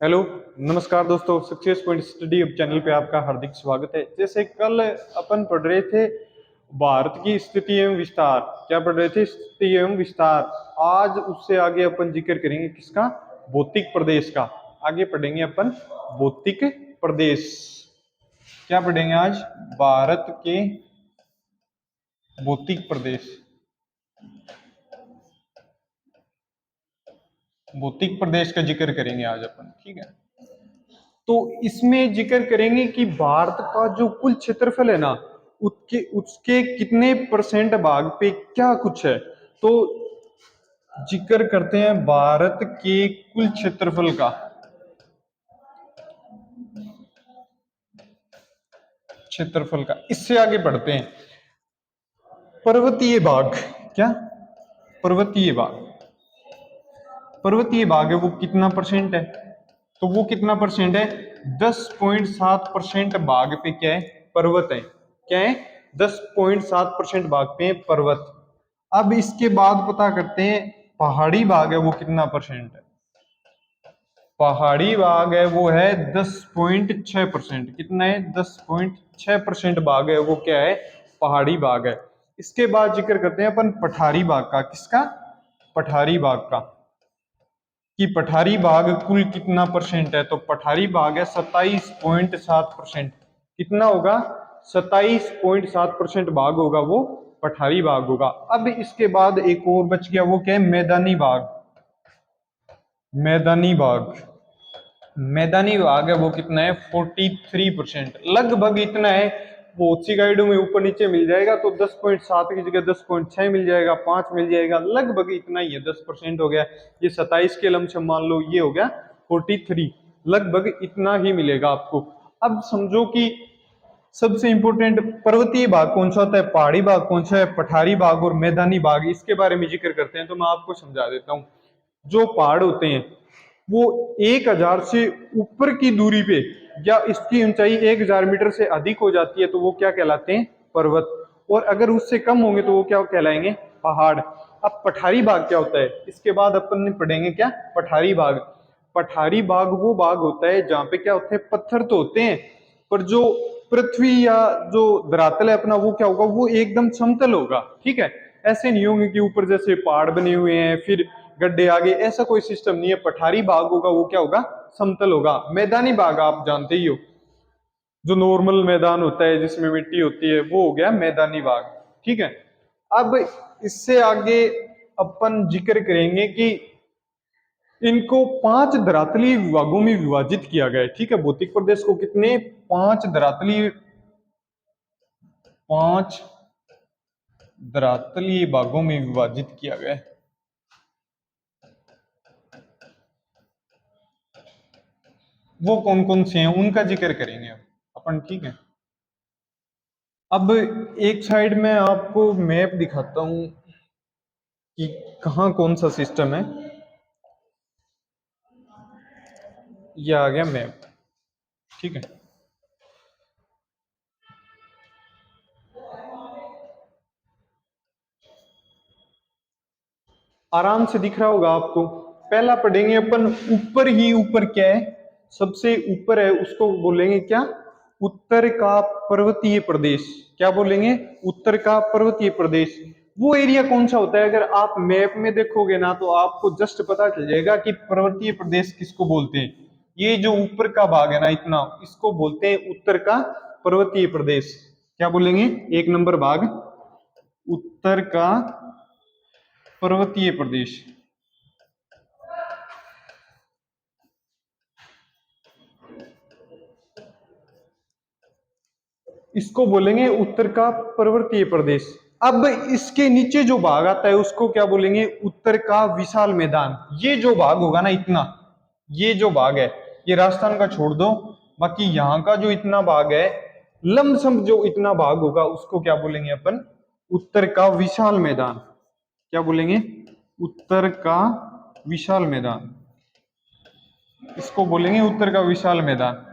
Hello. नमस्कार दोस्तों, success point study अब चैनल पे आपका हार्दिक स्वागत है। जैसे कल अपन पढ़ रहे थे भारत की स्थिति एवं विस्तार। क्या पढ़ रहे थे? स्थिति एवं विस्तार। आज उससे आगे अपन जिक्र करेंगे किसका? भौतिक प्रदेश का। आगे पढ़ेंगे अपन भौतिक प्रदेश। क्या पढ़ेंगे आज? भारत के भौतिक प्रदेश। भौतिक प्रदेश का जिक्र करेंगे आज अपन, ठीक है। तो इसमें जिक्र करेंगे कि भारत का जो कुल क्षेत्रफल है ना, उसके उसके कितने परसेंट भाग पे क्या कुछ है। तो जिक्र करते हैं भारत के कुल क्षेत्रफल का। क्षेत्रफल का इससे आगे बढ़ते हैं। पर्वतीय भाग। क्या? पर्वतीय भाग। पर्वतीय भाग है वो कितना परसेंट है? तो वो कितना परसेंट है? 10.7% भाग पे क्या है? पर्वत है। क्या है? 10.7% भाग पे पर्वत। अब इसके बाद पता करते हैं पहाड़ी भाग है वो कितना परसेंट है। पहाड़ी भाग है वो है 10.6%। कितना है? 10.6% भाग है वो क्या है? पहाड़ी भाग है। इसके बाद जिक्र करते हैं अपन पठारी भाग का। किसका? पठारी भाग का। कि पठारी भाग कुल कितना परसेंट है। तो पठारी भाग है 27.7%। कितना होगा? 27.7% भाग होगा वो पठारी भाग होगा। अब इसके बाद एक और बच गया, वो क्या है? मैदानी भाग। मैदानी भाग। मैदानी भाग है वो कितना है? 43%। लगभग इतना है। बहुत सी गाइडों में ऊपर नीचे मिल जाएगा, तो 10.7 की जगह 10.6 मिल जाएगा, 5 मिल जाएगा, लगभग इतना ही है। 10% हो गया। ये 27 के लमसम मान लो, ये हो गया 43। लगभग इतना ही मिलेगा आपको। अब समझो कि सबसे इंपोर्टेंट पर्वतीय भाग कौन सा होता है, पहाड़ी भाग कौन सा है, पठारी भाग और मैदानी भाग। इसके बारे में जिक्र करते हैं तो मैं आपको समझा देता हूँ। जो पहाड़ होते हैं वो 1000 से ऊपर की दूरी पे, या इसकी ऊंचाई 1000 मीटर से अधिक हो जाती है तो वो क्या कहलाते हैं? पर्वत। और अगर उससे कम होंगे तो वो क्या कहलाएंगे? पहाड़। अब पठारी भाग क्या होता है, इसके बाद अपन पढ़ेंगे। क्या? पठारी भाग। पठारी भाग वो भाग होता है जहाँ पे क्या होते हैं? पत्थर तो होते हैं, पर जो पृथ्वी या जो धरातल है अपना, वो क्या होगा? वो एकदम समतल होगा। ठीक है। ऐसे नहीं होंगे कि ऊपर जैसे पहाड़ बने हुए हैं फिर गड्ढे आगे, ऐसा कोई सिस्टम नहीं है। पठारी भाग होगा वो क्या होगा? समतल होगा। मैदानी भाग आप जानते ही हो, जो नॉर्मल मैदान होता है जिसमें मिट्टी होती है, वो हो गया मैदानी भाग। ठीक है। अब इससे आगे अपन जिक्र करेंगे कि इनको 5 धरातलीय विभागों में विभाजित किया गया है। ठीक है। भौतिक प्रदेश को कितने? 5 धरातलीय भागों में विभाजित किया गया है। वो कौन कौन से हैं उनका जिक्र करेंगे अब अपन। ठीक है। अब एक साइड में आपको मैप दिखाता हूं कि कहाँ कौन सा सिस्टम है। ये आ गया मैप। ठीक है। आराम से दिख रहा होगा आपको। पहला पढ़ेंगे अपन ऊपर ही ऊपर। क्या है? सबसे ऊपर है उसको बोलेंगे क्या? उत्तर का पर्वतीय प्रदेश। क्या बोलेंगे? उत्तर का पर्वतीय प्रदेश। वो एरिया कौन सा होता है? अगर आप मैप में देखोगे ना तो आपको जस्ट पता चल जाएगा कि पर्वतीय प्रदेश किसको बोलते हैं। ये जो ऊपर का भाग है ना इतना, इसको बोलते हैं उत्तर का पर्वतीय प्रदेश। क्या बोलेंगे? 1 नंबर भाग उत्तर का पर्वतीय प्रदेश। इसको बोलेंगे उत्तर का पर्वतीय प्रदेश। अब इसके नीचे जो भाग आता है उसको क्या बोलेंगे? उत्तर का विशाल मैदान। ये जो भाग होगा ना इतना, ये जो भाग है, ये राजस्थान का छोड़ दो, बाकी यहाँ का जो इतना भाग है, लमसम जो इतना भाग होगा उसको क्या बोलेंगे अपन? उत्तर का विशाल मैदान। क्या बोलेंगे? उत्तर का विशाल मैदान। इसको बोलेंगे उत्तर का विशाल मैदान।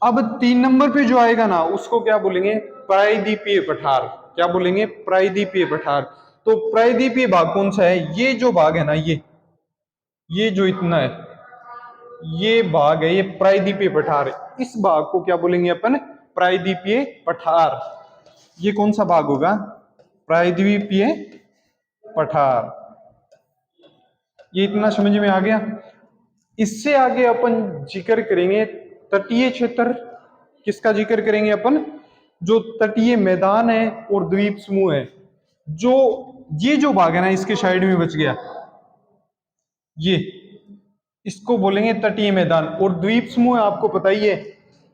अब 3 नंबर पे जो आएगा ना उसको क्या बोलेंगे? प्रायद्वीपीय पठार। क्या बोलेंगे? प्रायद्वीपीय पठार। तो प्रायद्वीपीय भाग कौन सा है? ये जो भाग है ना, ये जो इतना है, ये भाग है, ये प्रायद्वीपीय पठार है। इस भाग को क्या बोलेंगे अपन? प्रायद्वीपीय पठार। ये कौन सा भाग होगा? प्रायद्वीपीय पठार। ये इतना समझ में आ गया। इससे आगे अपन जिक्र करेंगे तटीय क्षेत्र। किसका जिक्र करेंगे अपन? जो तटीय मैदान है और द्वीप समूह है। जो ये जो भाग है ना, इसके साइड में बच गया, ये इसको बोलेंगे तटीय मैदान। और द्वीप समूह आपको पता ही है,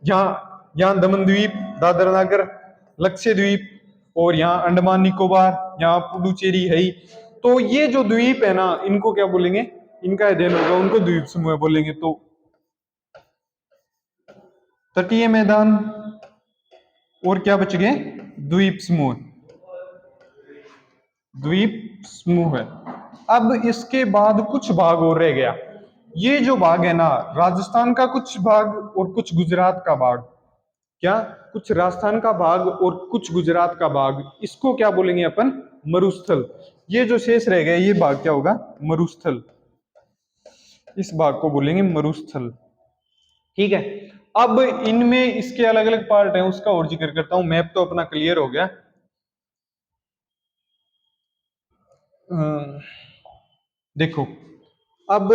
यहाँ दमन द्वीप, दादर नगर, लक्षद्वीप, और यहाँ अंडमान निकोबार, यहाँ पुडुचेरी है ही। तो ये जो द्वीप है ना, इनको क्या बोलेंगे? इनका अध्ययन होगा, उनको द्वीप समूह बोलेंगे। तो तटीय मैदान और क्या बच गए? द्वीप समूह। द्वीप समूह है। अब इसके बाद कुछ भाग और रह गया। ये जो भाग है ना, राजस्थान का कुछ भाग और कुछ गुजरात का भाग। क्या? कुछ राजस्थान का भाग और कुछ गुजरात का भाग। इसको क्या बोलेंगे अपन? मरुस्थल। ये जो शेष रह गया, ये भाग क्या होगा? मरुस्थल। इस भाग को बोलेंगे मरुस्थल। ठीक है। अब इनमें इसके अलग अलग पार्ट हैं, उसका और जिक्र करता हूं। मैप तो अपना क्लियर हो गया। देखो, अब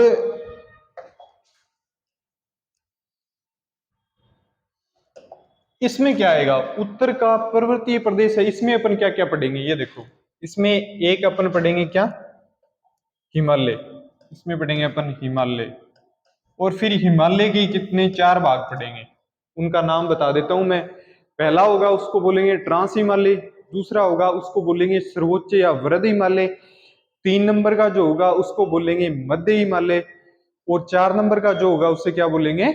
इसमें क्या आएगा? उत्तर का पर्वतीय प्रदेश है। इसमें अपन क्या क्या पढ़ेंगे? ये देखो, इसमें एक अपन पढ़ेंगे क्या? हिमालय। इसमें पढ़ेंगे अपन हिमालय। और फिर हिमालय के कितने? 4 भाग पढ़ेंगे। उनका नाम बता देता हूं मैं। पहला होगा, उसको बोलेंगे ट्रांस हिमालय। दूसरा होगा, उसको बोलेंगे सर्वोच्च या वृहद हिमालय। 3 नंबर का जो होगा, उसको बोलेंगे मध्य हिमालय। और 4 नंबर का जो होगा, उससे क्या बोलेंगे?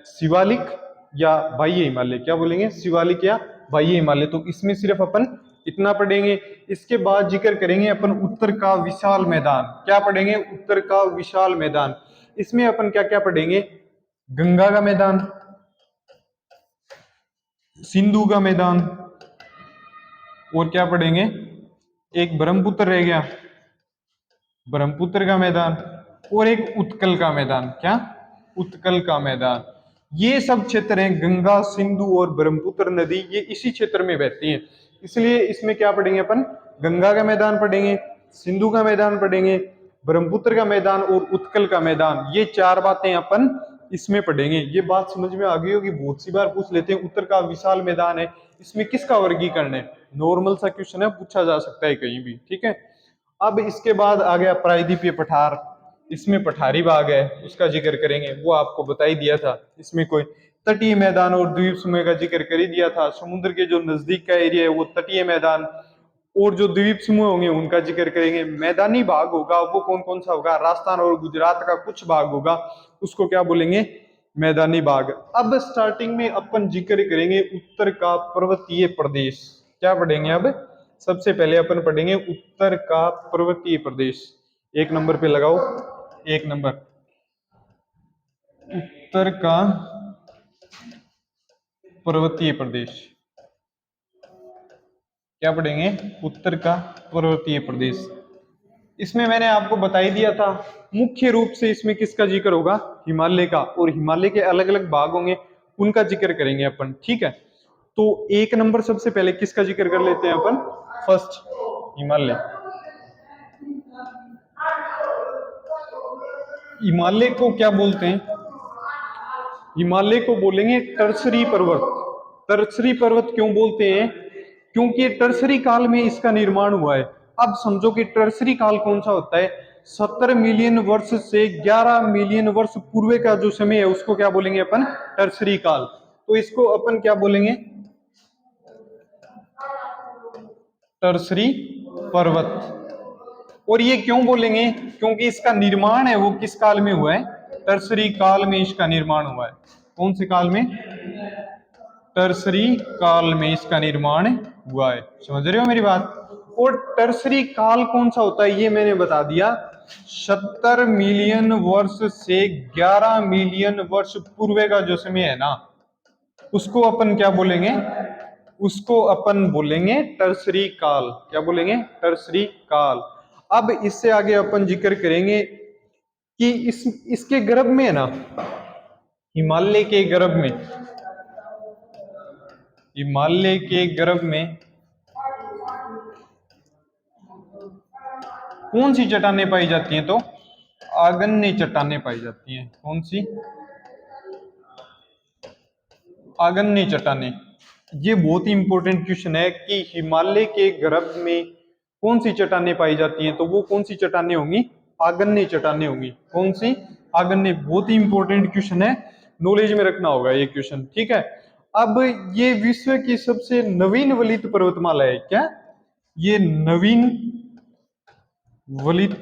शिवालिक या बाह्य हिमालय। क्या बोलेंगे? शिवालिक या बाह्य हिमालय। तो इसमें सिर्फ अपन इतना पढ़ेंगे। इसके बाद जिक्र करेंगे अपन उत्तर का विशाल मैदान। क्या पढ़ेंगे? उत्तर का विशाल मैदान। इसमें अपन क्या क्या पढ़ेंगे? गंगा का मैदान, सिंधु का मैदान, और क्या पढ़ेंगे? एक ब्रह्मपुत्र रह गया, ब्रह्मपुत्र का मैदान, और एक उत्कल का मैदान। क्या? उत्कल का मैदान। ये सब क्षेत्र हैं, गंगा, सिंधु और ब्रह्मपुत्र नदी, ये इसी क्षेत्र में बहती हैं। इसलिए इसमें क्या पढ़ेंगे अपन? गंगा का मैदान पढ़ेंगे, सिंधु का मैदान पढ़ेंगे, ब्रह्मपुत्र का मैदान और उत्कल का मैदान। ये 4 बातें अपन इसमें पढ़ेंगे। ये बात समझ में आ गई होगी। बहुत सी बार पूछ लेते हैं उत्तर का विशाल मैदान है, इसमें किसका वर्गीकरण है? नॉर्मल सा क्वेश्चन है, पूछा जा सकता है कहीं भी। ठीक है। अब इसके बाद आ गया प्रायद्वीपीय पठार। इसमें पठारी भाग है, उसका जिक्र करेंगे। वो आपको बता ही दिया था। इसमें कोई तटीय मैदान और द्वीप समूह का जिक्र कर ही दिया था। समुद्र के जो नजदीक का एरिया है वो तटीय मैदान, और जो द्वीप समूह होंगे उनका जिक्र करेंगे। मैदानी भाग होगा, वो कौन कौन सा होगा? राजस्थान और गुजरात का कुछ भाग होगा, उसको क्या बोलेंगे? मैदानी भाग। अब स्टार्टिंग में अपन जिक्र करेंगे उत्तर का पर्वतीय प्रदेश। क्या पढ़ेंगे? अब सबसे पहले अपन पढ़ेंगे उत्तर का पर्वतीय प्रदेश। 1 नंबर पे लगाओ, 1 नंबर, उत्तर का पर्वतीय प्रदेश। क्या पढ़ेंगे? उत्तर का पर्वतीय प्रदेश। इसमें मैंने आपको बता ही दिया था, मुख्य रूप से इसमें किसका जिक्र होगा? हिमालय का। और हिमालय के अलग अलग भाग होंगे, उनका जिक्र करेंगे अपन। ठीक है। तो 1 नंबर सबसे पहले किसका जिक्र कर लेते हैं अपन? फर्स्ट, हिमालय। हिमालय को क्या बोलते हैं? हिमालय को बोलेंगे टर्सरी पर्वत। टर्सरी पर्वत क्यों बोलते हैं? क्योंकि टर्सरी काल में इसका निर्माण हुआ है। अब समझो कि टर्सरी काल कौन सा होता है? 70 मिलियन वर्ष से 11 मिलियन वर्ष पूर्व का जो समय है, उसको क्या बोलेंगे अपन? टर्सरी काल। तो इसको अपन क्या बोलेंगे? टर्सरी पर्वत। और ये क्यों बोलेंगे? क्योंकि इसका निर्माण है वो किस काल में हुआ है? टर्सरी काल में इसका निर्माण हुआ है। कौन से काल में? टर्सरी काल में इसका निर्माण हुआ है। समझ रहे हो मेरी बात? और टर्सरी काल कौन सा होता है ये मैंने बता दिया। 70 मिलियन वर्ष से 11 मिलियन वर्ष पूर्व का जो समय है ना, उसको अपन क्या बोलेंगे? उसको अपन बोलेंगे टर्सरी काल। क्या बोलेंगे? टर्सरी काल। अब इससे आगे अपन जिक्र करेंगे कि इसके गर्भ में है ना, हिमालय के गर्भ में, हिमालय के गर्भ में कौन सी चट्टानें पाई जाती हैं? तो आग्नेय चट्टानें पाई जाती हैं। कौन सी? आग्नेय चट्टानें। ये बहुत ही इंपॉर्टेंट क्वेश्चन है कि हिमालय के गर्भ में कौन सी चट्टानें पाई जाती हैं? तो वो कौन सी चट्टानें होंगी? आग्नेय चट्टानें होंगी। कौन सी? आग्नेय। बहुत ही इंपॉर्टेंट क्वेश्चन है, नॉलेज में रखना होगा ये क्वेश्चन, ठीक है। अब ये विश्व की सबसे नवीन वलित पर्वतमाला है। क्या ये नवीन वलित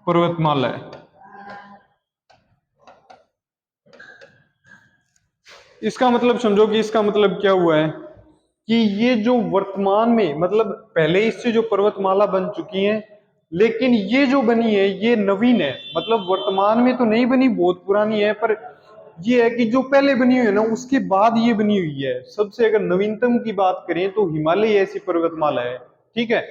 पर्वतमाला है? इसका मतलब समझो कि इसका मतलब क्या हुआ है कि ये जो वर्तमान में, मतलब पहले इससे जो पर्वतमाला बन चुकी है, लेकिन ये जो बनी है ये नवीन है। मतलब वर्तमान में तो नहीं बनी, बहुत पुरानी है, पर ये है कि जो पहले बनी हुई है ना, उसके बाद ये बनी हुई है। सबसे अगर नवीनतम की बात करें तो हिमालय ऐसी पर्वतमाला है, ठीक है।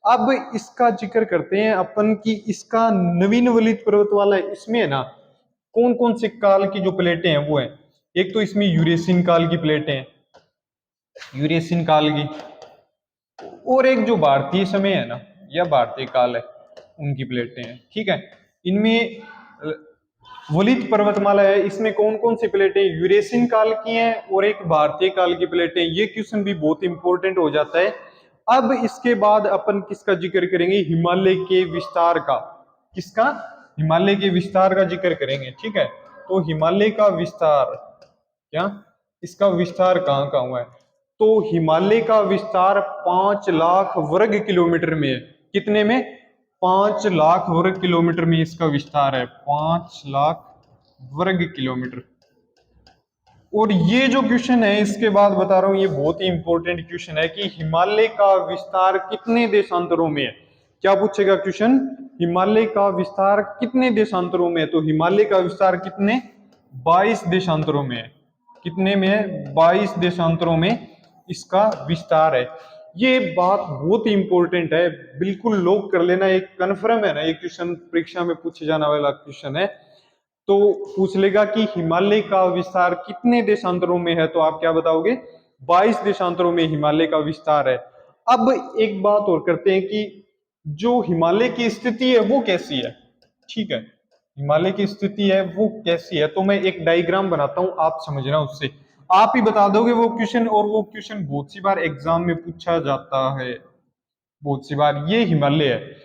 अब इसका जिक्र करते हैं अपन की इसका नवीन वलित पर्वतमाला है। इसमें है ना कौन कौन से काल की जो प्लेटें हैं वो है। एक तो इसमें यूरेशियन काल की प्लेटें हैं, यूरेशियन काल की, और एक जो भारतीय समय है ना या भारतीय काल है उनकी प्लेटें हैं, ठीक है। इनमें वलित पर्वतमाला है, इसमें कौन कौन सी प्लेटें? यूरेशियन काल की हैं और एक भारतीय काल की प्लेटें। ये क्वेश्चन भी बहुत इंपॉर्टेंट हो जाता है। अब इसके बाद अपन किसका जिक्र करेंगे? हिमालय के विस्तार का। किसका? हिमालय के विस्तार का जिक्र करेंगे, ठीक है। तो हिमालय का विस्तार, क्या इसका विस्तार कहाँ कहाँ हुआ है? तो हिमालय का विस्तार 5 लाख वर्ग किलोमीटर में है। कितने में? 5 लाख वर्ग किलोमीटर में इसका विस्तार है। 5 लाख वर्ग किलोमीटर। और ये जो क्वेश्चन है इसके बाद बता रहा हूं, ये बहुत ही इंपॉर्टेंट क्वेश्चन है कि हिमालय का विस्तार कितने देशांतरों में है। क्या पूछेगा क्वेश्चन? हिमालय का विस्तार कितने देशांतरों में है? तो हिमालय का विस्तार कितने? 22 देशांतरों में है। कितने में है? 22 देशांतरों में इसका विस्तार है। ये बात बहुत ही इंपॉर्टेंट है, बिल्कुल लॉक कर लेना, एक कन्फर्म है ना, ये क्वेश्चन परीक्षा में पूछे जाने वाला क्वेश्चन है। तो पूछ लेगा कि हिमालय का विस्तार कितने देशांतरों में है, तो आप क्या बताओगे? 22 देशांतरों में हिमालय का विस्तार है। अब एक बात और करते हैं कि जो हिमालय की स्थिति है वो कैसी है, ठीक है। हिमालय की स्थिति है वो कैसी है, तो मैं एक डायग्राम बनाता हूं, आप समझना, उससे आप ही बता दोगे वो क्वेश्चन। और वो क्वेश्चन बहुत सी बार एग्जाम में पूछा जाता है, बहुत सी बार। ये हिमालय है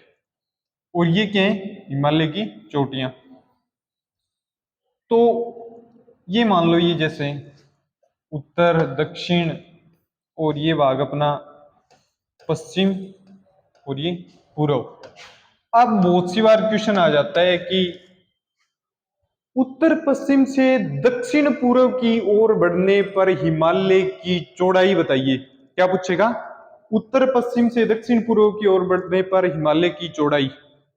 और ये क्या है? हिमालय की चोटियां। तो ये मान लो, ये जैसे उत्तर, दक्षिण, और ये भाग अपना पश्चिम, और ये पूर्व। अब बहुत सी बार क्वेश्चन आ जाता है कि उत्तर पश्चिम से दक्षिण पूर्व की ओर बढ़ने पर हिमालय की चौड़ाई बताइए। क्या पूछेगा? उत्तर पश्चिम से दक्षिण पूर्व की ओर बढ़ने पर हिमालय की चौड़ाई।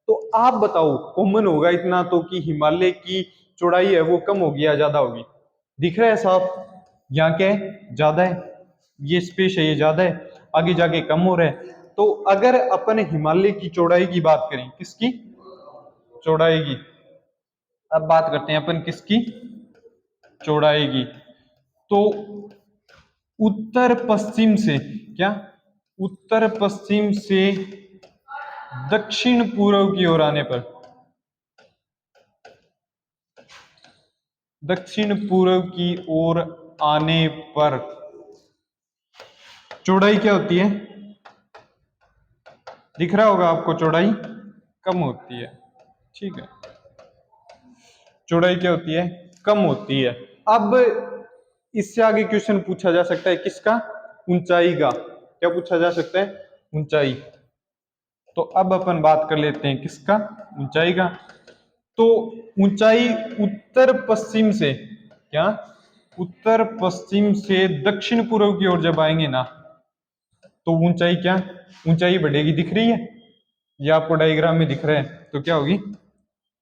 तो आप बताओ, कॉमन होगा इतना तो कि हिमालय की चौड़ाई है वो कम होगी या ज्यादा होगी? दिख रहा है साफ? यहाँ क्या है? ज्यादा है, ये स्पेस है ये ज्यादा है, आगे जाके कम हो रहा है। तो अगर अपन हिमालय की चौड़ाई की बात करें, किसकी चौड़ाई की? अब बात करते हैं अपन किसकी चौड़ाई की। तो उत्तर पश्चिम से, क्या उत्तर पश्चिम से दक्षिण पूर्व की ओर आने पर, दक्षिण पूर्व की ओर आने पर चौड़ाई क्या होती है? दिख रहा होगा आपको, चौड़ाई कम होती है, ठीक है। चौड़ाई क्या होती है? कम होती है। अब इससे आगे क्वेश्चन पूछा जा सकता है किसका? ऊंचाई का। क्या पूछा जा सकता है? ऊंचाई। तो अब अपन बात कर लेते हैं किसका? ऊंचाई का। तो ऊंचाई उत्तर पश्चिम से, क्या उत्तर पश्चिम से दक्षिण पूर्व की ओर जब आएंगे ना, तो ऊंचाई क्या? ऊंचाई बढ़ेगी। दिख रही है? ये आपको डायग्राम में दिख रहा है, तो क्या होगी?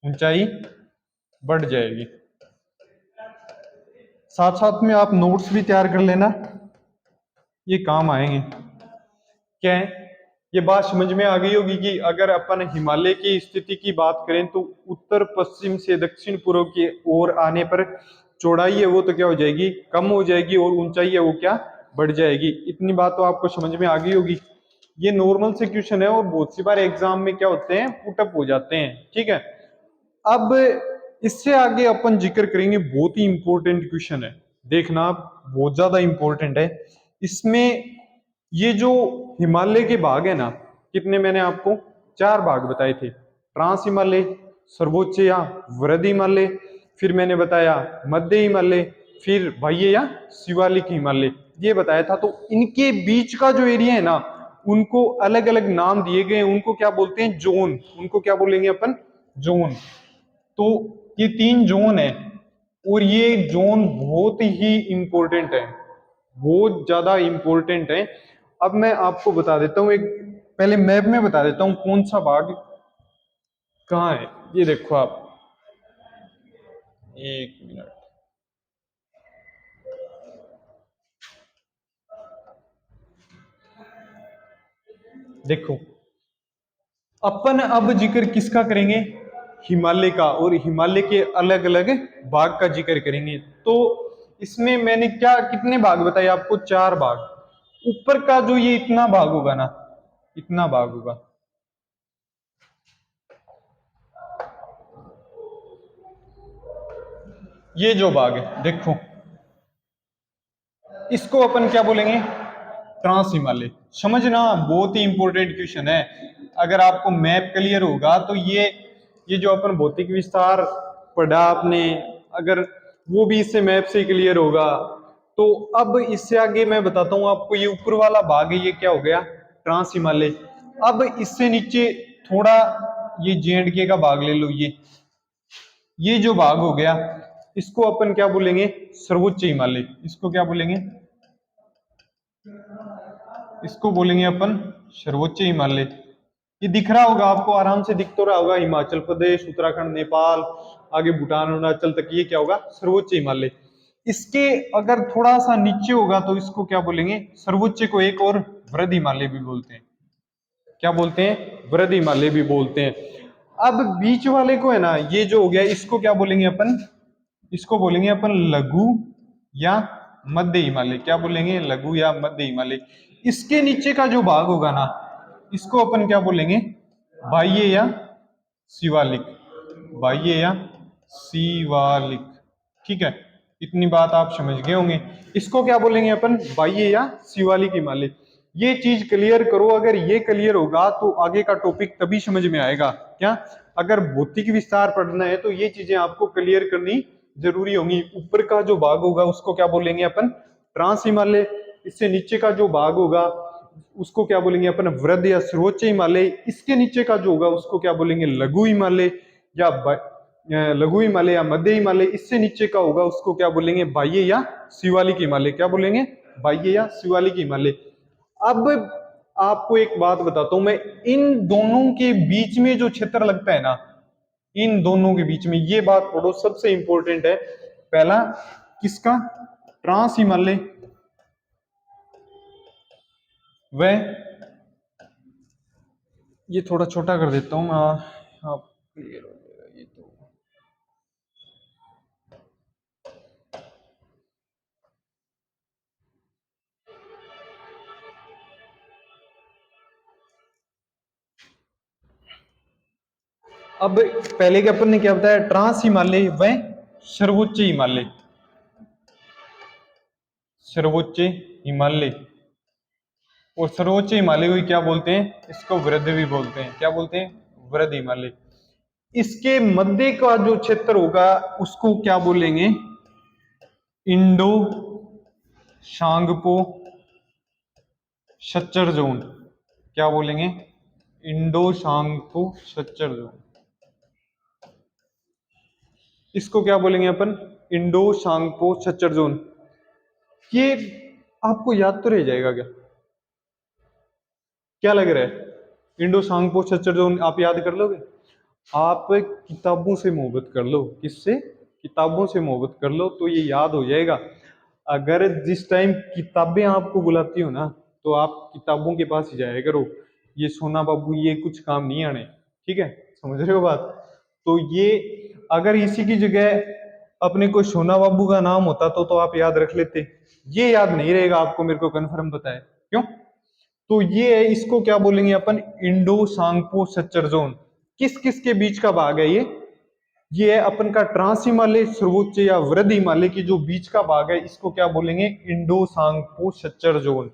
ऊंचाई बढ़ जाएगी। साथ साथ में आप नोट्स भी तैयार कर लेना, ये काम आएंगे। क्या है? ये बात समझ में आ गई होगी कि अगर अपन हिमालय की स्थिति की बात करें तो उत्तर पश्चिम से दक्षिण पूर्व की ओर आने पर चौड़ाई है वो तो क्या हो जाएगी, कम हो जाएगी, और ऊंचाई है वो क्या, बढ़ जाएगी। इतनी बात तो आपको समझ में आ गई होगी। ये नॉर्मल से क्वेश्चन है और बहुत सी बार एग्जाम में क्या होते हैं, पुटअप हो जाते हैं, ठीक है। अब इससे आगे अपन जिक्र करेंगे, बहुत ही इंपॉर्टेंट क्वेश्चन है, देखना आप, बहुत ज्यादा इंपॉर्टेंट है। इसमें ये जो हिमालय के भाग है ना, कितने मैंने आपको 4 भाग बताए थे, ट्रांस हिमालय, सर्वोच्च या वृहद हिमालय, फिर मैंने बताया मध्य हिमालय, फिर बाह्य या शिवालिक हिमालय, ये बताया था। तो इनके बीच का जो एरिया है ना, उनको अलग अलग नाम दिए गए, उनको क्या बोलते हैं, जोन, उनको क्या बोलेंगे अपन, जोन। तो ये 3 जोन है और ये जोन बहुत ही इंपॉर्टेंट है, बहुत ज्यादा इंपॉर्टेंट है। अब मैं आपको बता देता हूं, एक पहले मैप में बता देता हूं कौन सा भाग कहाँ है। ये देखो आप, एक मिनट, देखो अपन अब जिक्र किसका करेंगे, हिमालय का, और हिमालय के अलग अलग भाग का जिक्र करेंगे। तो इसमें मैंने क्या कितने भाग बताए आपको, 4 भाग। ऊपर का जो ये इतना भाग होगा ना, इतना भाग होगा, ये जो भाग है देखो, इसको अपन क्या बोलेंगे, ट्रांस हिमालय। समझना, बहुत ही इंपॉर्टेंट क्वेश्चन है। अगर आपको मैप क्लियर होगा तो ये जो अपन भौतिक विस्तार पढ़ा आपने, अगर वो भी इससे मैप से क्लियर होगा, तो अब इससे आगे मैं बताता हूं आपको, ये ऊपर वाला भाग है, ये क्या हो गया, ट्रांस हिमालय। अब इससे नीचे थोड़ा ये जे&के का भाग ले लो, ये जो भाग हो गया, इसको अपन क्या बोलेंगे, सर्वोच्च हिमालय। इसको क्या बोलेंगे, इसको बोलेंगे अपन सर्वोच्च हिमालय। ये दिख रहा होगा आपको, आराम से दिख तो रहा होगा, हिमाचल प्रदेश, उत्तराखंड, नेपाल, आगे भूटान, अरुणाचल तक, ये क्या होगा, सर्वोच्च हिमालय। इसके अगर थोड़ा सा नीचे होगा तो इसको क्या बोलेंगे, सर्वोच्च को एक और वृहद हिमालय भी बोलते हैं। क्या बोलते हैं, वृहद हिमालय भी बोलते हैं। अब बीच वाले को है ना, ये जो हो गया, इसको क्या बोलेंगे अपन, इसको बोलेंगे अपन लघु या मध्य हिमालय। क्या बोलेंगे, लघु या मध्य हिमालय। इसके नीचे का जो भाग होगा ना, इसको अपन क्या बोलेंगे, बाह्य या शिवालिक, बाह्य या शिवालिक, ठीक है। इतनी बात आप समझ गए होंगे। इसको क्या बोलेंगे अपन, बाह्य या शिवालिक हिमालय। ये चीज क्लियर करो, अगर ये क्लियर होगा तो आगे का टॉपिक तभी समझ में आएगा। क्या, अगर भौतिक विस्तार पढ़ना है तो ये चीजें आपको क्लियर करनी जरूरी होंगी। ऊपर का जो भाग होगा उसको क्या बोलेंगे अपन, ट्रांस हिमालय। इससे नीचे का जो भाग होगा उसको क्या बोलेंगे अपन, वृहद या सर्वोच्च हिमालय। इसके नीचे का जो होगा उसको क्या बोलेंगे, लघु हिमालय या लघु हिमालय या मध्य हिमालय। इससे नीचे का होगा उसको क्या बोलेंगे, बाह्य या शिवालिक हिमालय। क्या बोलेंगे, बाह्य या शिवालिक हिमालय। अब आपको एक बात बताता हूं मैं, इन दोनों के बीच में जो क्षेत्र लगता है ना, इन दोनों के बीच में, ये बात पढ़ो, सबसे इंपॉर्टेंट है। पहला किसका, ट्रांस हिमालय, वह, ये थोड़ा छोटा कर देता हूं आप क्लियर हो जाएगा ये तो। अब पहले के अपन ने क्या बताया, ट्रांस हिमालय व सर्वोच्च हिमालय, सर्वोच्च हिमालय। और सर्वोच्च हिमालय को क्या बोलते हैं, इसको वृहद भी बोलते हैं। क्या बोलते हैं, वृहद हिमालय। इसके मध्य का जो क्षेत्र होगा उसको क्या बोलेंगे, इंडो शांगपो शच्चर जोन। क्या बोलेंगे, इंडो शांगपो शच्चर जोन। इसको क्या बोलेंगे अपन, इंडो शांगपो शच्चर जोन। ये आपको याद तो रह जाएगा क्या, क्या लग रहा है, इंडो सांगपो छच्चर जोन आप याद कर लोगे। आप किताबों से मोहब्बत कर लो, किससे, किताबों से मोहब्बत कर लो तो ये याद हो जाएगा। अगर जिस टाइम किताबें आपको बुलाती हो ना, तो आप किताबों के पास ही जाया करो। ये सोना बाबू ये कुछ काम नहीं आने, ठीक है, समझ रहे हो बात। तो ये अगर इसी की जगह अपने को सोना बाबू का नाम होता तो आप याद रख लेते, ये याद नहीं रहेगा आपको, मेरे को कन्फर्म पता है क्यों। तो ये है, इसको क्या बोलेंगे अपन, इंडो सांगपो सच्चर जोन। किस किस के बीच का भाग है ये है अपन का ट्रांस हिमालय, सर्वोच्च या वृद्ध हिमालय की जो बीच का भाग है, इसको क्या बोलेंगे, इंडो सांगपो सच्चर जोन।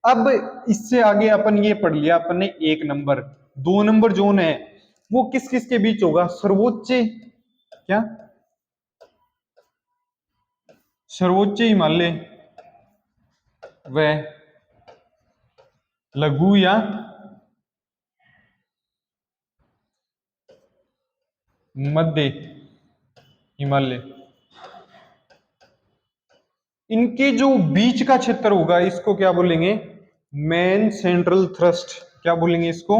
अब इससे आगे अपन ये पढ़ लिया अपन ने 1 नंबर। 2 नंबर जोन है वो किस किस के बीच होगा, सर्वोच्च, क्या, सर्वोच्च हिमालय व लघु या मध्य हिमालय, इनके जो बीच का क्षेत्र होगा इसको क्या बोलेंगे, मेन सेंट्रल थ्रस्ट। क्या बोलेंगे इसको,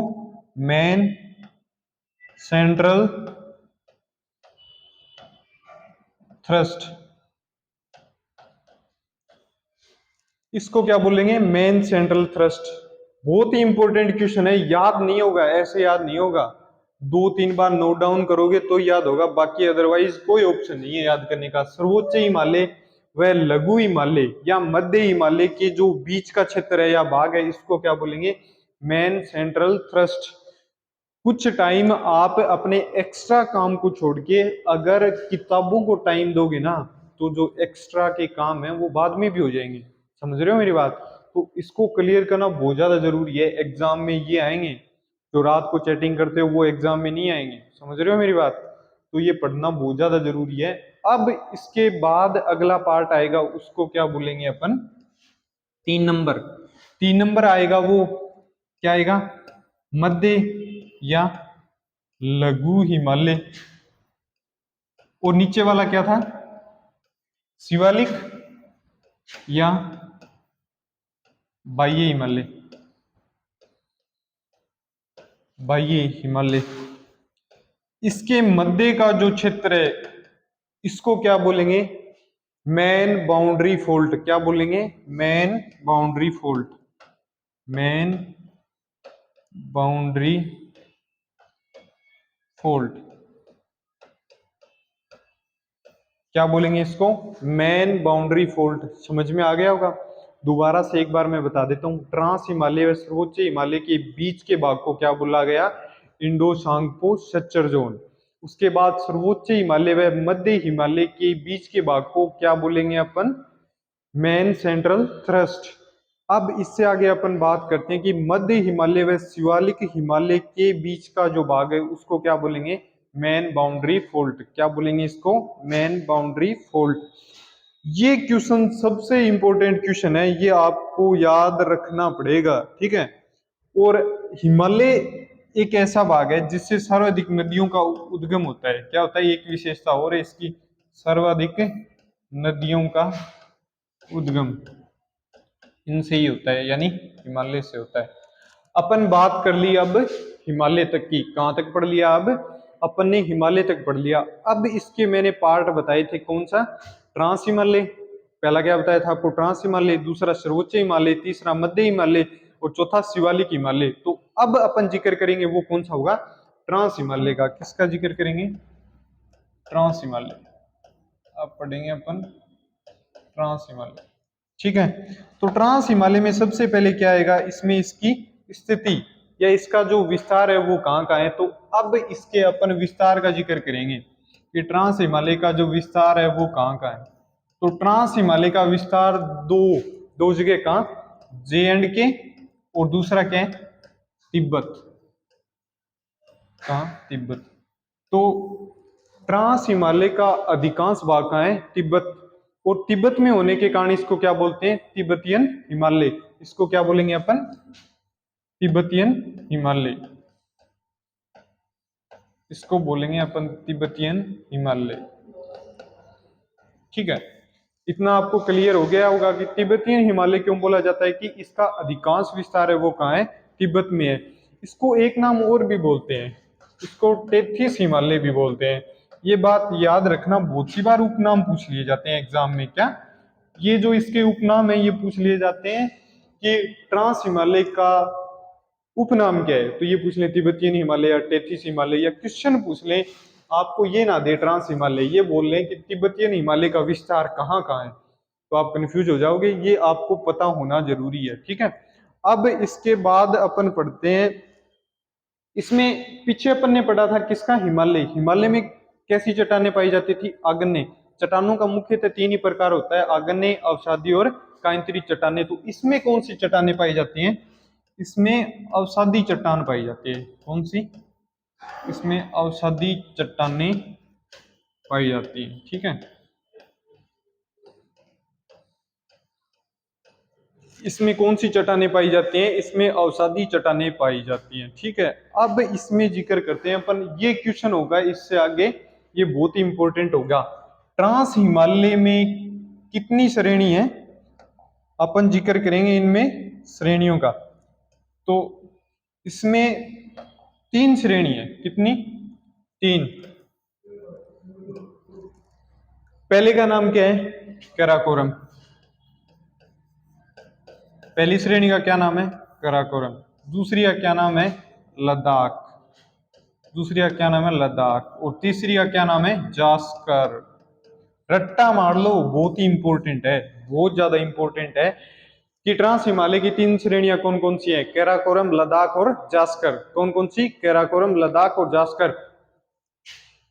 मेन सेंट्रल थ्रस्ट। इसको क्या बोलेंगे, मेन सेंट्रल थ्रस्ट। बहुत ही इंपॉर्टेंट क्वेश्चन है, याद नहीं होगा, ऐसे याद नहीं होगा, 2-3 बार नोट डाउन करोगे तो याद होगा, बाकी अदरवाइज कोई ऑप्शन नहीं है याद करने का। सर्वोच्च हिमालय व लघु हिमालय या मध्य हिमालय के जो बीच का क्षेत्र है या भाग है, इसको क्या बोलेंगे, मेन सेंट्रल थ्रस्ट। कुछ टाइम आप अपने एक्स्ट्रा काम को छोड़ के अगर किताबों को टाइम दोगे ना, तो जो एक्स्ट्रा के काम है वो बाद में भी हो जाएंगे, समझ रहे हो मेरी बात। तो इसको क्लियर करना बहुत ज्यादा जरूरी है, एग्जाम में ये आएंगे, जो रात को चैटिंग करते हो वो एग्जाम में नहीं आएंगे, समझ रहे हो मेरी बात। तो ये पढ़ना बहुत ज्यादा जरूरी है। अब इसके बाद अगला पार्ट आएगा, उसको क्या बोलेंगे अपन, 3 नंबर। 3 नंबर आएगा वो क्या आएगा, मध्य या लघु हिमालय। और नीचे वाला क्या था, शिवालिक या बाह्य हिमालय, बाह्य हिमालय। इसके मध्य का जो क्षेत्र है इसको क्या बोलेंगे, मेन बाउंड्री फोल्ट। क्या बोलेंगे, main boundary fault, main boundary fault. क्या बोलेंगे इसको, मेन बाउंड्री फोल्ट। समझ में आ गया होगा। दोबारा से एक बार मैं बता देता हूं, ट्रांस हिमालय व सर्वोच्च हिमालय के बीच के भाग को क्या बोला गया, इंडो सांगपो सच्चर जोन। उसके बाद सर्वोच्च हिमालय व मध्य हिमालय के बीच के भाग को क्या बोलेंगे अपन, मेन सेंट्रल थ्रस्ट। अब इससे आगे अपन बात करते हैं कि मध्य हिमालय व शिवालिक हिमालय के बीच का जो भाग है उसको क्या बोलेंगे, मेन बाउंड्री फोल्ट। क्या बोलेंगे इसको, मेन बाउंड्री फोल्ट। ये क्वेश्चन सबसे इंपॉर्टेंट क्वेश्चन है, ये आपको याद रखना पड़ेगा, ठीक है। और हिमालय एक ऐसा भाग है जिससे सर्वाधिक नदियों का उद्गम होता है। क्या होता है, एक विशेषता और है इसकी, सर्वाधिक नदियों का उद्गम इनसे ही होता है, यानी हिमालय से होता है। अपन बात कर ली अब हिमालय तक की, कहां तक पढ़ लिया, अब अपन ने हिमालय तक पढ़ लिया। अब इसके मैंने पार्ट बताए थे, कौन सा, ट्रांस हिमालय, पहला क्या बताया था आपको, ट्रांस हिमालय, दूसरा सर्वोच्च हिमालय, तीसरा मध्य हिमालय और चौथा शिवालिक हिमालय। तो अब अपन जिक्र करेंगे वो कौन सा होगा, ट्रांस हिमालय का। किसका जिक्र करेंगे, ट्रांस हिमालय। अब पढ़ेंगे अपन ट्रांस हिमालय, ठीक है। तो ट्रांस हिमालय में सबसे पहले क्या आएगा, इसमें इसकी स्थिति या इसका जो विस्तार है वो कहाँ का है। तो अब इसके अपन विस्तार का जिक्र करेंगे कि ट्रांस हिमालय का जो विस्तार है वो कहाँ का है। तो ट्रांस हिमालय का विस्तार दो जगह कहाँ, J&K और दूसरा क्या है, तिब्बत। कहाँ, तिब्बत। तो ट्रांस हिमालय का अधिकांश भाग कहाँ है, तिब्बत। और तिब्बत में होने के कारण इसको क्या बोलते हैं, तिब्बतियन हिमालय। इसको क्या बोलेंगे अपन, तिब्बतियन हिमालय। इसको बोलेंगे अपन तिब्बतियन हिमालय, ठीक है। इतना आपको क्लियर हो गया होगा कि तिब्बतियन हिमालय क्यों बोला जाता है, कि इसका अधिकांश विस्तार है वो कहाँ है, तिब्बत में है। इसको एक नाम और भी बोलते हैं, इसको टेथिस हिमालय भी बोलते हैं। ये बात याद रखना, बहुत सी बार उपनाम पूछ लिए जाते हैं एग्जाम में। क्या, ये जो इसके उपनाम है ये पूछ लिए जाते हैं कि ट्रांस हिमालय का उपनाम क्या है, तो ये पूछ लें तिब्बतीयन हिमालय या टेथिस हिमालय, या क्वेश्चन पूछ लें आपको ये ना दे ट्रांस हिमालय, ये बोल लें कि तिब्बतीयन हिमालय का विस्तार कहाँ कहाँ है, तो आप कंफ्यूज हो जाओगे। ये आपको पता होना जरूरी है, ठीक है। अब इसके बाद अपन पढ़ते हैं, इसमें पीछे अपन ने पढ़ा था किसका, हिमालय। हिमालय में कैसी चट्टानें पाई जाती थी, आग्नेय। चट्टानों का मुख्यतः तीन ही प्रकार होता है, आग्नेय, अवसादी और कांतरी चट्टानें। तो इसमें कौन सी चट्टानें पाई जाती हैं, इसमें अवसादी चट्टान पाई जाती है। कौन सी, इसमें अवसादी चट्टानें पाई जाती है, ठीक है। इसमें कौन सी चट्टानें पाई जाती हैं, इसमें अवसादी चट्टानें पाई जाती हैं, ठीक है। अब इसमें जिक्र करते हैं अपन, ये क्वेश्चन होगा इससे आगे, ये बहुत ही इंपॉर्टेंट होगा। ट्रांस हिमालय में कितनी श्रेणी है, अपन जिक्र करेंगे इनमें श्रेणियों का। तो इसमें तीन श्रेणी है, कितनी, तीन। पहले का नाम क्या है, कैराकोरम। पहली श्रेणी का क्या नाम है, कराकोरम। दूसरी का क्या नाम है, लद्दाख। दूसरी का क्या नाम है, लद्दाख। और तीसरी का क्या नाम है, जास्कर। रट्टा मार लो, बहुत ही इंपॉर्टेंट है, बहुत ज्यादा इंपॉर्टेंट है कि ट्रांस हिमालय की तीन श्रेणियां कौन कौन सी है, कैराकोरम, लद्दाख और जास्कर। कौन कौन सी, कैराकोरम, लद्दाख और जास्कर।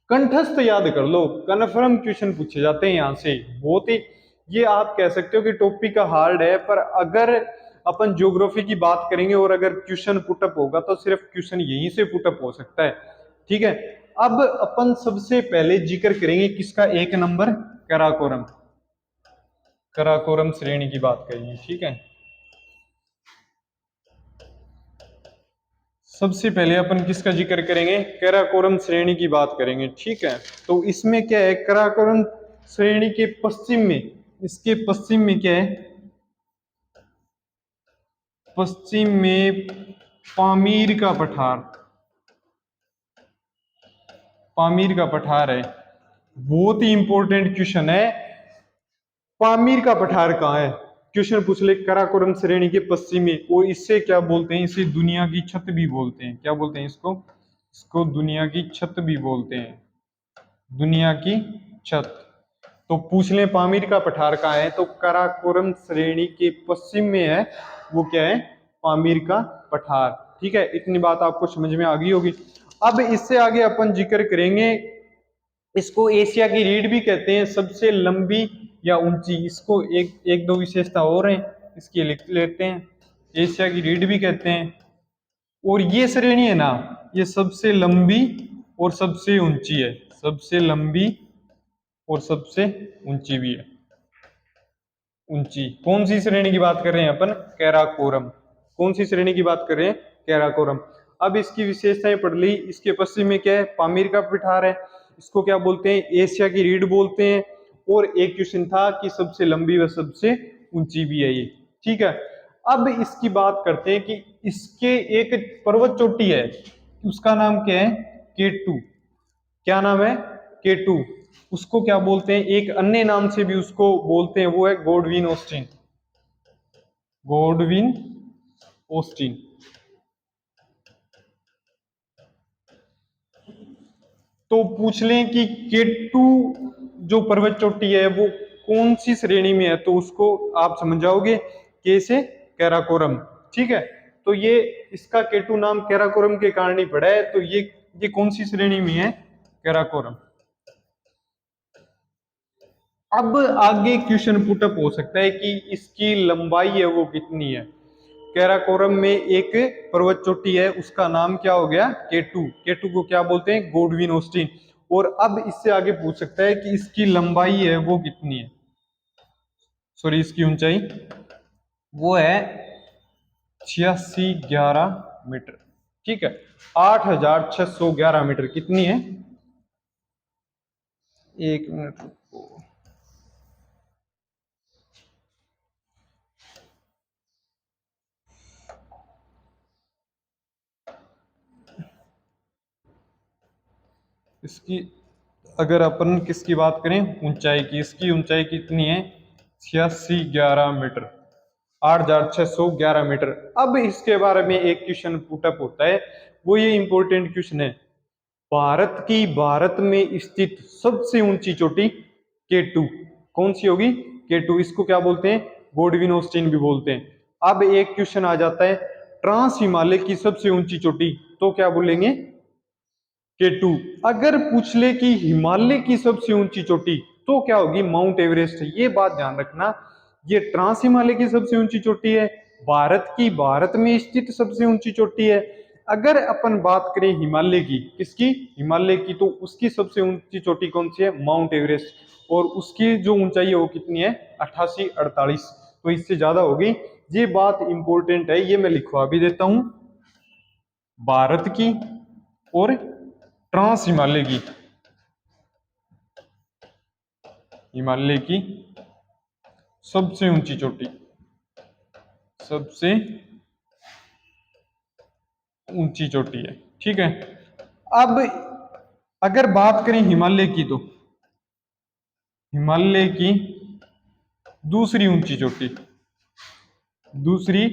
कंठस्थ याद कर लो, कन्फर्म क्वेश्चन पूछे जाते हैं यहां से, बहुत ही। ये आप कह सकते हो कि टॉपिक का हार्ड है, पर अगर अपन ज्योग्राफी की बात करेंगे और अगर क्वेश्चन पुटअप होगा तो सिर्फ क्वेश्चन यहीं से पुटअप हो सकता है, ठीक है। अब अपन सबसे पहले जिक्र करेंगे किसका, एक नंबर, कराकोरम। कराकोरम श्रेणी की बात करेंगे, ठीक है। सबसे पहले अपन किसका जिक्र करेंगे, कैराकोरम श्रेणी की बात करेंगे, ठीक है। तो इसमें क्या है, कैराकोरम श्रेणी के पश्चिम में, इसके पश्चिम में क्या है, पश्चिम में पामीर का पठार, पामीर का पठार है। बहुत ही इंपॉर्टेंट क्वेश्चन है, पामीर का पठार कहाँ है, क्वेश्चन पूछ ले, कराकोरम श्रेणी के पश्चिम में। वो इससे क्या बोलते हैं, इसे दुनिया की छत भी बोलते हैं। क्या बोलते हैं इसको, इसको दुनिया की छत भी बोलते हैं, दुनिया की छत। तो पूछ लें पामीर का पठार कहाँ है, तो कराकोरम श्रेणी के पश्चिम में है, वो क्या है, पामीर का पठार, ठीक है। इतनी बात आपको समझ में आ गई होगी। अब इससे आगे अपन जिक्र करेंगे, इसको एशिया की रीढ़ भी कहते हैं, सबसे लंबी या ऊंची। इसको एक एक दो विशेषता और है, इसकी लिख लेते हैं। एशिया की रीढ़ भी कहते हैं, और ये श्रेणी है ना, ये सबसे लंबी और सबसे ऊंची है, सबसे लंबी और सबसे ऊंची भी है, ऊंची। कौन सी श्रेणी की बात कर रहे हैं अपन, कैराकोरम। कौन सी श्रेणी की बात कर रहे हैं, कैराकोरम। अब इसकी विशेषताएं पढ़ ली, इसके पश्चिम में क्या है, पामीर का पठार है, इसको क्या बोलते हैं, एशिया की रीढ़ बोलते हैं। और एक क्वेश्चन था कि सबसे लंबी व सबसे ऊंची भी है ये, ठीक है। अब इसकी बात करते हैं कि इसके एक पर्वत चोटी है, उसका नाम क्या है, K2। क्या नाम है, K2। उसको क्या बोलते हैं, एक अन्य नाम से भी उसको बोलते हैं, वो है गोडविन ऑस्टिन, गोडविन ऑस्टिन। तो पूछ लें कि K2 जो पर्वत चोटी है वो कौन सी श्रेणी में है, तो उसको आप समझ जाओगे, के से कैराकोरम, ठीक है। तो ये इसका K2 नाम कैराकोरम के कारण ही पड़ा है। तो ये कौन सी श्रेणी में है, कैराकोरम। अब आगे क्वेश्चन पुटअप हो सकता है कि इसकी लंबाई है वो कितनी है। कैराकोरम में एक पर्वत चोटी है, उसका नाम क्या हो गया, K2। K2 को क्या बोलते हैं, गोडविन ऑस्टिन। और अब इससे आगे पूछ सकता है कि इसकी लंबाई है वो कितनी है, सॉरी इसकी ऊंचाई, वो है 8611 मीटर, ठीक है। 8611 मीटर कितनी है, एक मिनट रुको। इसकी अगर अपन किसकी बात करें, ऊंचाई की, इसकी ऊंचाई कितनी है, 8611 मीटर, 8,611 मीटर। अब इसके बारे में एक क्वेश्चन पुटअप होता है, वो ये इंपॉर्टेंट क्वेश्चन है, भारत में स्थित सबसे ऊंची चोटी K2 कौन सी होगी? K2, इसको क्या बोलते हैं? गॉडविन ऑस्टिन भी बोलते हैं। अब एक क्वेश्चन आ जाता है, ट्रांस हिमालय की सबसे ऊंची चोटी, तो क्या बोलेंगे? K2। अगर पूछ ले कि हिमालय की सबसे ऊंची चोटी, तो क्या होगी? Mount Everest. ये बात ध्यान रखना, ये ट्रांस हिमालय की सबसे ऊंची चोटी है, भारत में स्थित सबसे ऊंची चोटी है। अगर अपन बात करें हिमालय की, किसकी? हिमालय की, तो उसकी सबसे ऊंची चोटी कौन सी है? Mount Everest. और उसकी जो ऊंचाई है वो कितनी है? 8848, तो इससे ज्यादा होगी। ये बात इंपॉर्टेंट है, ये मैं लिखवा भी देता हूं, भारत की और ट्रांस हिमालय की सबसे ऊंची चोटी, सबसे ऊंची चोटी है, ठीक है। अब अगर बात करें हिमालय की, तो हिमालय की दूसरी ऊंची चोटी, दूसरी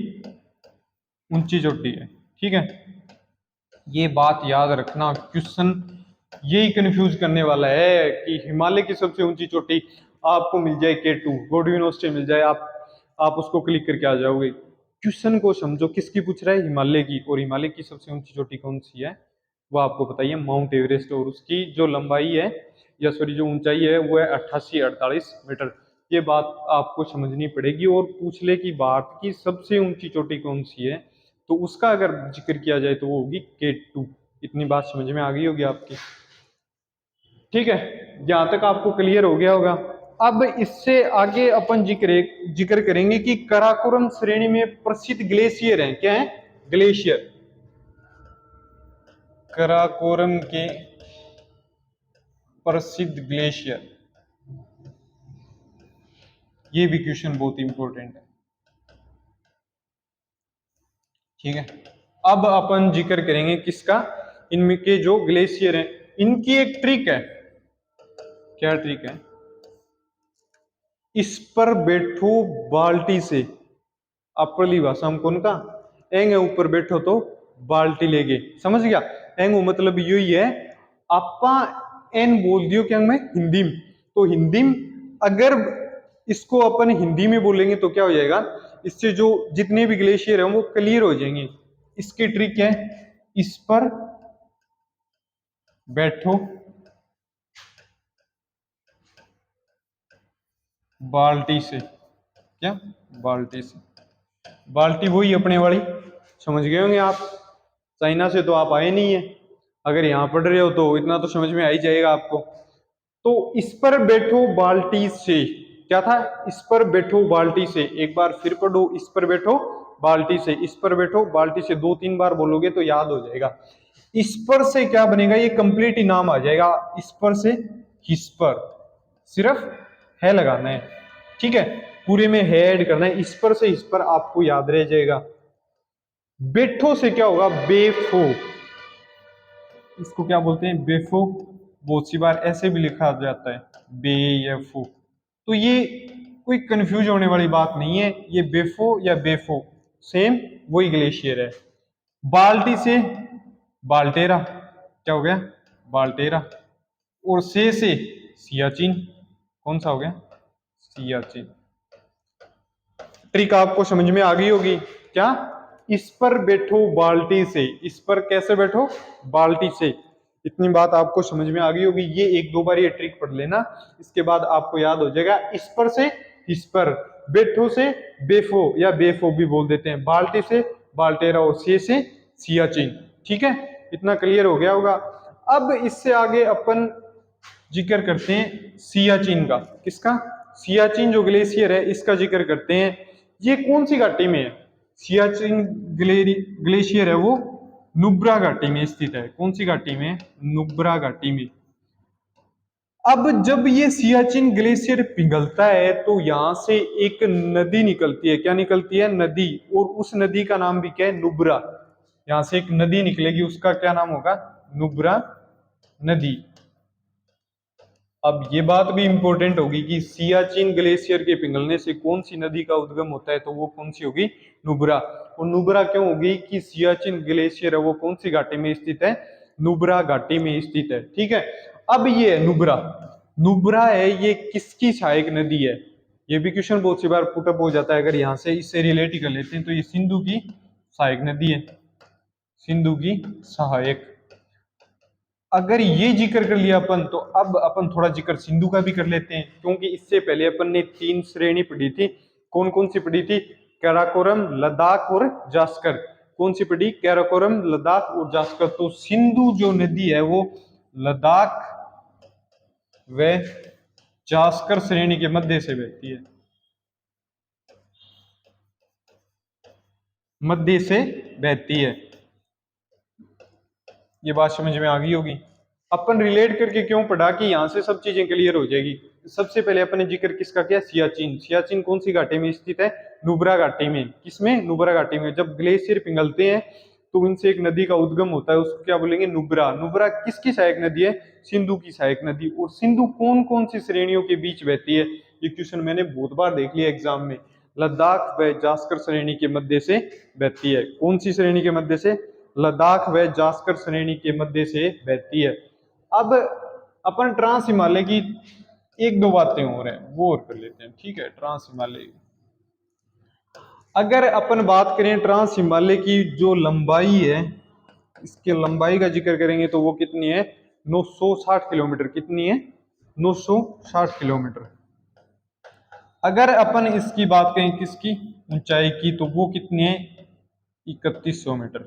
ऊंची चोटी है, ठीक है। ये बात याद रखना, क्वेश्चन यही कंफ्यूज करने वाला है कि हिमालय की सबसे ऊंची चोटी आपको मिल जाए K2, गॉडविन ऑस्टिन मिल जाए, आप उसको क्लिक करके आ जाओगे। क्वेश्चन को समझो, किसकी पूछ रहा है? हिमालय की। और हिमालय की सबसे ऊंची चोटी कौन सी है वो आपको बताइए, माउंट एवरेस्ट। और उसकी जो लंबाई है, या सॉरी जो ऊंचाई है, वो है 8848 मीटर। ये बात आपको समझनी पड़ेगी। और पूछ ले कि भारत की सबसे ऊंची चोटी कौन सी है, तो उसका अगर जिक्र किया जाए तो वो होगी K2। इतनी बात समझ में आ गई होगी आपकी, ठीक है। यहां तक आपको क्लियर हो गया होगा। अब इससे आगे अपन जिक्र करेंगे कि काराकोरम श्रेणी में प्रसिद्ध ग्लेशियर हैं। क्या है? ग्लेशियर। काराकोरम के प्रसिद्ध ग्लेशियर, ये भी क्वेश्चन बहुत इंपॉर्टेंट है, ठीक है। अब अपन जिक्र करेंगे किसका? इनमें के जो ग्लेशियर हैं, इनकी एक ट्रिक है। क्या ट्रिक है? इस पर बैठो बाल्टी से, अपरली भाषा में कौन का? एंगे ऊपर बैठो तो बाल्टी लेगे, समझ गया? एंगो मतलब यू ही है, आपा एन बोल दियो क्या मैं हिंदी में, तो हिंदी में अगर इसको अपन हिंदी में बोलेंगे तो क्या हो जाएगा? इससे जो जितने भी ग्लेशियर हैं वो क्लियर हो जाएंगे। इसकी ट्रिक है, इस पर बैठो बाल्टी से। क्या? बाल्टी से। बाल्टी वही अपने वाली, समझ गए होंगे आप। चाइना से तो आप आए नहीं है, अगर यहाँ पढ़ रहे हो तो इतना तो समझ में आ ही जाएगा आपको। तो इस पर बैठो बाल्टी से, क्या था? इस पर बैठो बाल्टी से। एक बार फिर पढ़ो, इस पर बैठो बाल्टी से, इस पर बैठो बाल्टी से, 2-3 बार बोलोगे तो याद हो जाएगा। इस पर से क्या बनेगा? ये कंप्लीट ही नाम आ जाएगा। इस पर से हिस पर, सिर्फ है लगाना है, ठीक है। पूरे में है ऐड करना है, इस पर से इस पर आपको याद रह जाएगा। बेठो से क्या होगा? बेफो। इसको क्या बोलते हैं? बेफो। बहुत सी बार ऐसे भी लिखा जाता है, बेफो। तो ये कोई कंफ्यूज होने वाली बात नहीं है, ये बेफो या बेफो सेम वही ग्लेशियर है। बाल्टी से बाल्टेरा, क्या हो गया? बाल्टेरा। और से सियाचिन, कौन सा हो गया? सियाचिन। ट्रिक आपको समझ में आ गई होगी। क्या? इस पर बैठो बाल्टी से, इस पर कैसे बैठो? बाल्टी से। इतनी बात आपको समझ में आ गई होगी। ये 1-2 बार ये ट्रिक पढ़ लेना, इसके बाद आपको याद हो जाएगा। इस पर से इस पर, बैठो से बेफो या बेफो भी बोल देते हैं, बाल्टी से बाल्टेरा, और से सियाचिन, ठीक है। इतना क्लियर हो गया होगा। अब इससे आगे अपन जिक्र करते हैं सियाचिन का। किसका? सियाचिन जो ग्लेशियर है इसका जिक्र करते हैं। ये कौन सी घाटी में है? सियाचिन ग्लेशियर है वो नुब्रा घाटी में स्थित है। कौन सी घाटी में? नुब्रा घाटी में। अब जब ये सियाचिन ग्लेशियर पिघलता है तो यहां से एक नदी निकलती है। क्या निकलती है? नदी। और उस नदी का नाम भी क्या है? नुब्रा। यहां से एक नदी निकलेगी, उसका क्या नाम होगा? नुब्रा नदी। अब ये बात भी इंपॉर्टेंट होगी कि सियाचिन ग्लेशियर के पिघलने से कौन सी नदी का उद्गम होता है, तो वो कौन सी होगी, नुब्रा। और नुब्रा क्यों होगी कि सियाचिन ग्लेशियर है वो कौन सी घाटी में स्थित है, नुब्रा घाटी में स्थित है। ठीक है, अब ये है नुब्रा, नुब्रा है ये किसकी सहायक नदी है, ये भी क्वेश्चन बहुत सी बार पुटअप हो जाता है। अगर यहाँ से इससे रिलेट कर लेते हैं तो ये सिंधु की सहायक नदी है, सिंधु की सहायक। अगर ये जिक्र कर लिया अपन, तो अब अपन थोड़ा जिक्र सिंधु का भी कर लेते हैं, क्योंकि इससे पहले अपन ने 3 श्रेणी पढ़ी थी। कौन कौन सी पढ़ी थी, काराकोरम, लद्दाख और जास्कर। कौन सी पढ़ी, काराकोरम, लद्दाख और जास्कर। तो सिंधु जो नदी है वो लद्दाख व जास्कर श्रेणी के मध्य से बहती है, मध्य से बहती है। ये बात समझ में आ गई होगी। अपन रिलेट करके क्यों पढ़ा कि यहां से सब चीजें क्लियर हो जाएगी। सबसे पहले अपन ने जिक्र किसका किया, सियाचिन। सियाचिन कौन सी घाटी में स्थित है, नुब्रा घाटी में। किसमें, नुब्रा घाटी में। जब ग्लेशियर पिघलते हैं तो इनसे एक नदी का उद्गम होता है, उसको क्या बोलेंगे, नुब्रा। नुब्रा किसकी सहायक नदी है, सिंधु की सहायक नदी। और सिंधु कौन कौन सी श्रेणियों के बीच बहती है, ये क्वेश्चन मैंने बहुत बार देख लिया एग्जाम में। लद्दाख व जास्कर श्रेणी के मध्य से बहती है। कौन सी श्रेणी के मध्य से, लद्दाख व जास्कर श्रेणी के मध्य से बहती है। अब अपन ट्रांस हिमालय की एक दो बातें और हैं वो और कर लेते हैं। ठीक है, ट्रांस हिमालय, अगर अपन बात करें ट्रांस हिमालय की जो लंबाई है, इसके लंबाई का जिक्र करेंगे तो वो कितनी है, 960 किलोमीटर। कितनी है, 960 किलोमीटर। अगर अपन इसकी बात करें किसकी, ऊंचाई की, तो वो कितनी है, 3100 मीटर।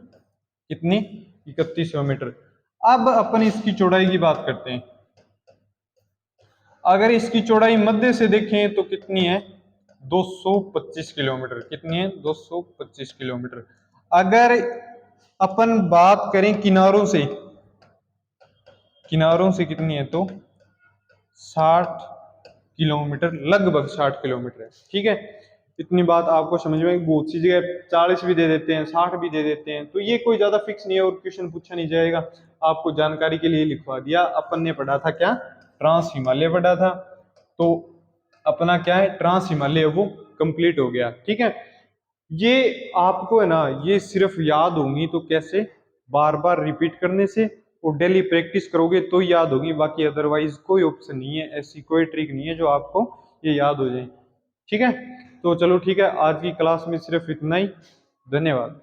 कितनी, 3100 मीटर। अब अपन इसकी चौड़ाई की बात करते हैं। अगर इसकी चौड़ाई मध्य से देखें तो कितनी है, 225 किलोमीटर। कितनी है, 225 किलोमीटर। अगर अपन बात करें किनारों से, किनारों से कितनी है, तो 60 किलोमीटर, लगभग 60 किलोमीटर है। ठीक है, इतनी बात आपको समझ में। बहुत सी जगह 40 भी दे देते हैं, 60 भी दे देते हैं, तो ये कोई ज्यादा फिक्स नहीं है और क्वेश्चन पूछा नहीं जाएगा। आपको जानकारी के लिए लिखवा दिया। अपन ने पढ़ा था क्या, ट्रांस हिमालय पढ़ा था, तो अपना क्या है, ट्रांस हिमालय वो कंप्लीट हो गया। ठीक है, ये आपको है ना, ये सिर्फ याद होंगी तो कैसे, बार बार रिपीट करने से और डेली प्रैक्टिस करोगे तो याद होगी। बाकी अदरवाइज कोई ऑप्शन नहीं है, ऐसी कोई ट्रिक नहीं है जो आपको ये याद हो जाए। ठीक है, तो चलो ठीक है, आज की क्लास में सिर्फ इतना ही। धन्यवाद।